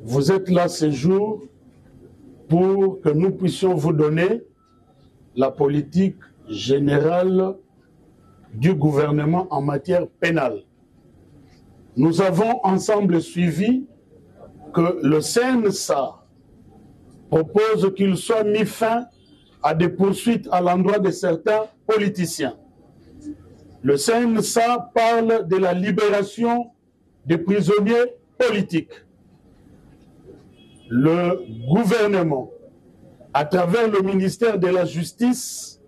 Vous êtes là ce jour pour que nous puissions vous donner la politique générale du gouvernement en matière pénale. Nous avons ensemble suivi que le CNSA propose qu'il soit mis fin à des poursuites à l'endroit de certains politiciens. Le CNSA parle de la libération des prisonniers politiques. Le gouvernement, à travers le ministère de la Justice,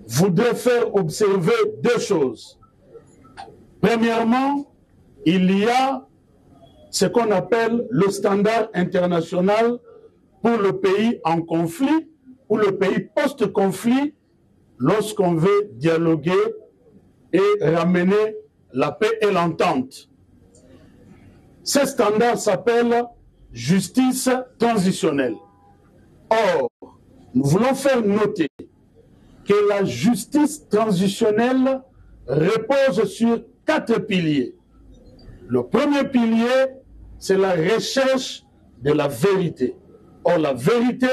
voudrait faire observer deux choses. Premièrement, il y a ce qu'on appelle le standard international pour le pays en conflit ou le pays post-conflit lorsqu'on veut dialoguer et ramener la paix et l'entente. Ce standard s'appelle justice transitionnelle. Or, nous voulons faire noter que la justice transitionnelle repose sur 4 piliers. Le premier pilier, c'est la recherche de la vérité. Or, la vérité,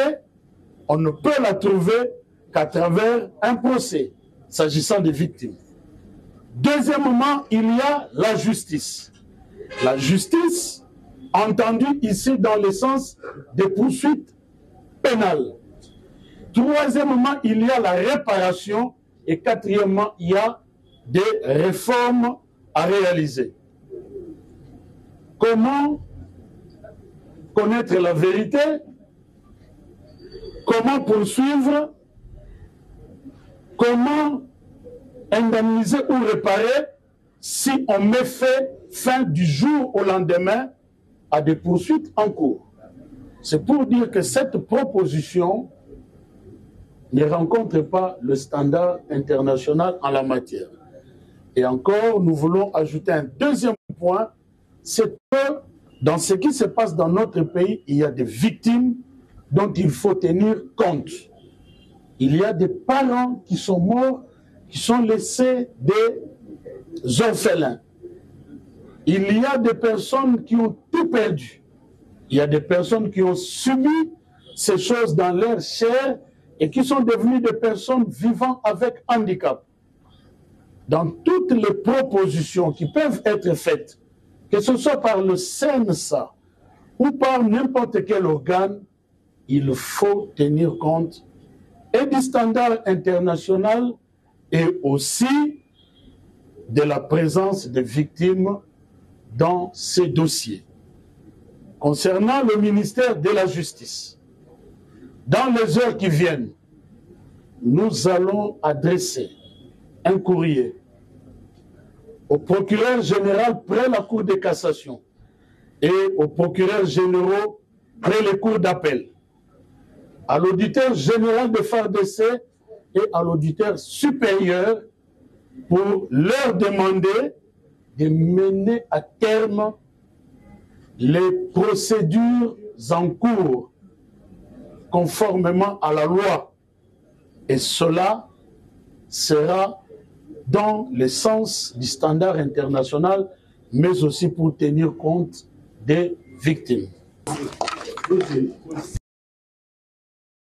on ne peut la trouver qu'à travers un procès, s'agissant des victimes. Deuxièmement, il y a la justice. La justice, entendue ici dans le sens des poursuites pénales. Troisièmement, il y a la réparation. Et quatrièmement, il y a des réformes à réaliser. Comment connaître la vérité? Comment poursuivre? Comment indemniser ou réparer si on met fin du jour au lendemain à des poursuites en cours? C'est pour dire que cette proposition ne rencontre pas le standard international en la matière. Et encore, nous voulons ajouter un deuxième point, c'est que dans ce qui se passe dans notre pays, il y a des victimes dont il faut tenir compte. Il y a des parents qui sont morts, qui sont laissés des orphelins. Il y a des personnes qui ont tout perdu. Il y a des personnes qui ont subi ces choses dans leur chair et qui sont devenues des personnes vivant avec handicap. Dans toutes les propositions qui peuvent être faites, que ce soit par le CNSA ou par n'importe quel organe, il faut tenir compte et du standard international et aussi de la présence des victimes dans ces dossiers. Concernant le ministère de la Justice, dans les heures qui viennent, nous allons adresser un courrier au procureur général près la Cour de cassation et aux procureurs généraux près les cours d'appel, à l'auditeur général de FARDC et à l'auditeur supérieur pour leur demander de mener à terme les procédures en cours conformément à la loi. Et cela sera dans le sens du standard international, mais aussi pour tenir compte des victimes.